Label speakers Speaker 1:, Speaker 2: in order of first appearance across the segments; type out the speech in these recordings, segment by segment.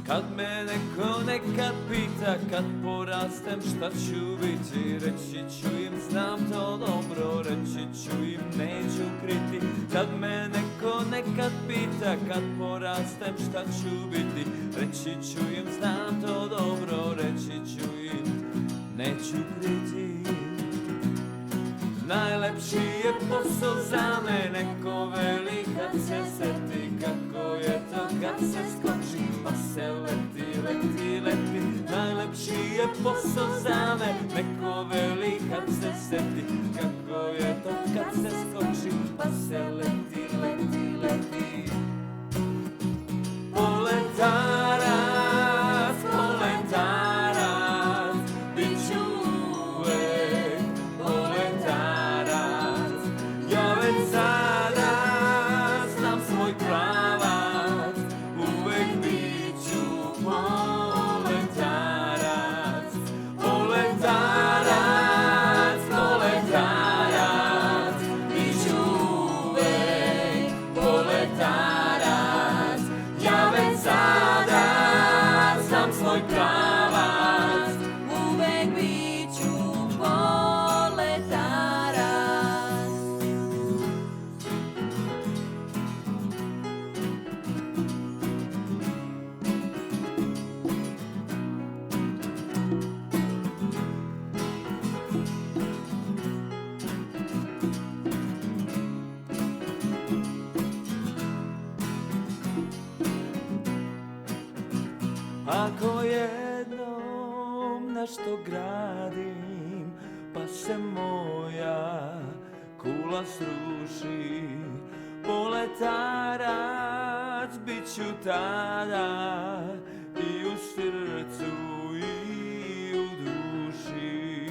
Speaker 1: Kad me neko nekad pita, kad porastem šta ću biti, reći ću im znam to dobro, reći ću im neću kriti. Kad me neko nekad pita, kad porastem šta ću biti, reći ću im znam to dobro, reći ću im neću kriti. Najlepši je posao za mene, ko veli kad se seti, kako je to kad se skoči, pa se leti, leti, leti. Najlepši je posao za mene, ko veli kad se seti, kako je to kad se skoči, pa se leti, leti, leti. Poletarac, poletarac, bit ću uvek poletarac. Ja već sada znam svoj pravac, uvek bit ću poletarac. Poletarac, poletarac, bit ću uvek poletarac. Ja već sada znam svoj pravac, uvek bit ću poletarac. Ako jednom nešto gradim, pa se moja kula sruši, poletarac bit ću tada i u srcu i u duši.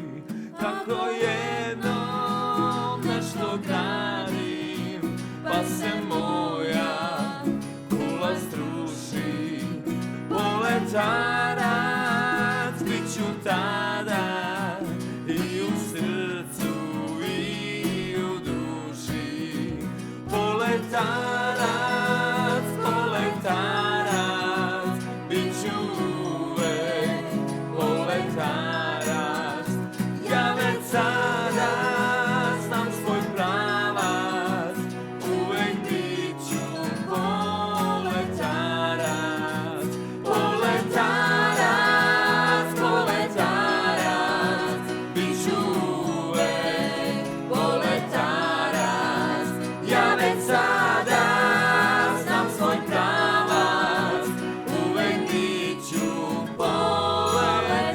Speaker 1: Ako jednom nešto gradim, pa se moja kula sruši, poletarac bit ću tada i u srcu i u duši. Poletarac, poletarac, bit ću uvek poletarac. Ja već sada znam svoj pravac, uvek bit ću poletarac. Poletarac, poletarac, bit ću uvek poletarac. Ja već sada znam svoj pravac, uvek bit ću poletarac.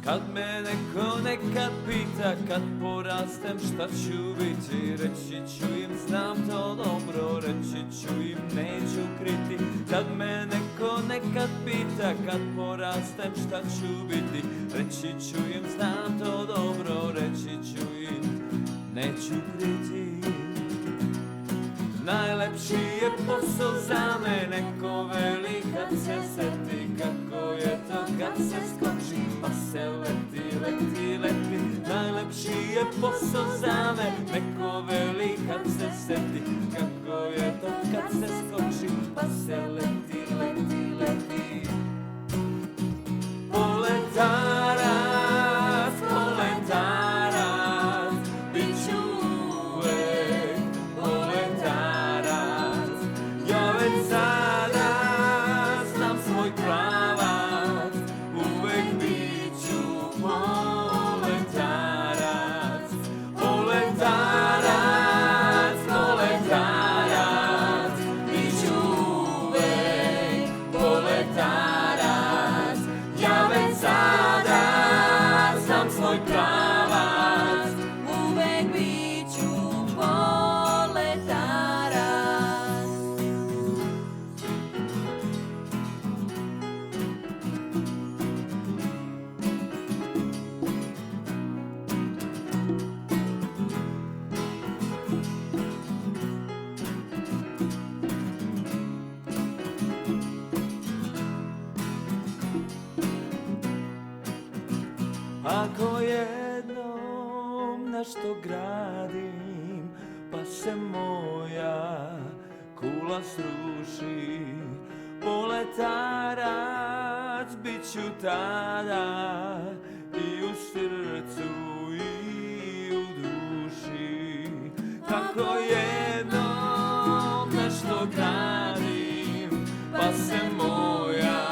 Speaker 1: Kad me neko nekad pita, kad porastem šta ću biti, reći ću im znam to dobro, reći ću im neću kriti. Kad me neko nekad pita, kad porastem šta ću biti, reći ću im znam to dobro, reći ću im neću kriti. Najlepši je posao za mene, ko veli kad se seti, kako je to kad se skoči, pa se leti, leti, leti. Najlepši je posao za mene, ko veli kad se seti, kako je to kad se skoči, pa se leti, leti, leti. Poletarac, poletarac, bit ću uvek poletarac. Ja već sada znam svoj pravac, uvek bit ću poletarac. Poletarac, Ako jednom nešto gradim, pa se moja kula sruši, poletarac bit ću tada i u srcu i u duši. Ako jednom nešto gradim, pa se moja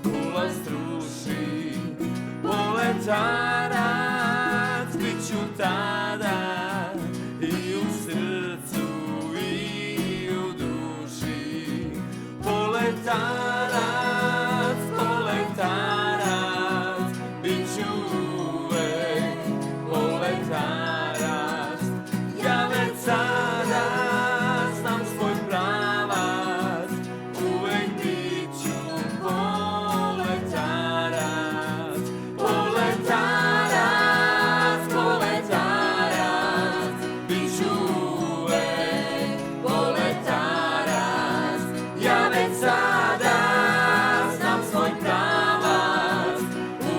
Speaker 1: kula sruši, poletarac bit ću tada i u srcu i u duši. Poletarac, poletarac, bit ću uvek poletarac. Ja već sada znam svoj pravac, uvek bit ću poletarac. Poletarac, poletarac, bit ću uvek poletarac. Ja već sada znam svoj pravac,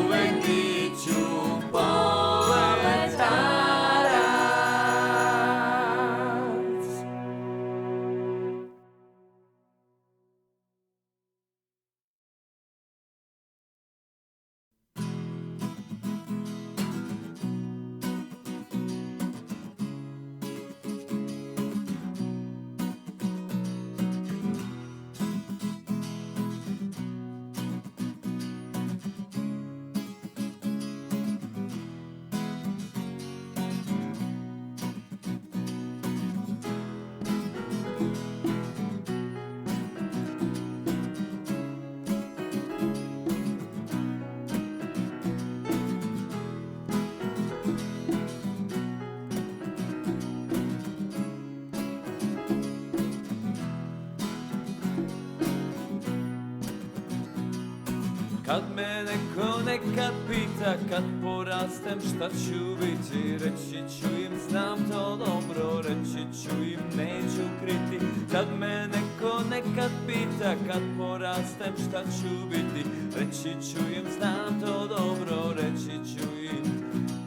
Speaker 1: uvek bit ću poletarac. Kad me neko nekad pita, kad porastem šta ću biti, reći ću im znam to dobro, reći ću im neću kriti. Kad me neko nekad pita, kad porastem šta ću biti, reći ću im znam to dobro, reći ću im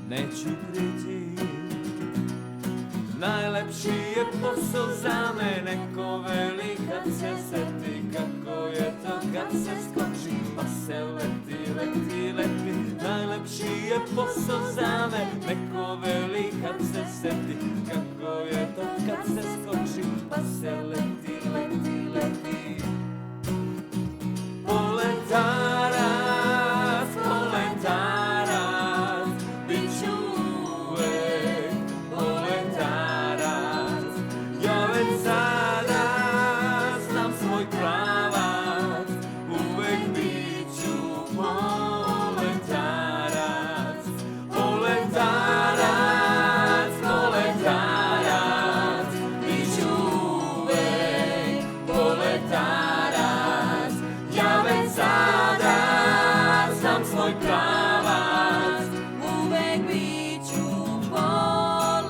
Speaker 1: neću kriti. Najlepši je posao za mene, ko veli kad se seti, kako je to kad se skoči, pa se leti, leti, leti. Najlepši je posao za mene, ko veli kad se seti, kako je to kad se skoči, pa se leti, leti, leti. Poletarac, poletarac, bit ću uvek poletarac. Ja već sada znam svoj pravac, uvek bit ću poletarac. Poletarac, poletarac, bit ću uvek poletarac. Ja već sada znam svoj pravac, uvek bit ću poletarac.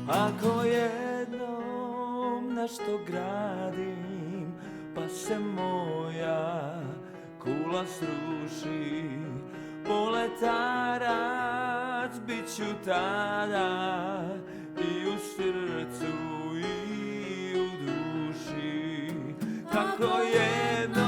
Speaker 1: Ako jednom nešto gradim, pa se moja kula sruši, poletarac bit ću tada i u srcu i u duši. Ako jednom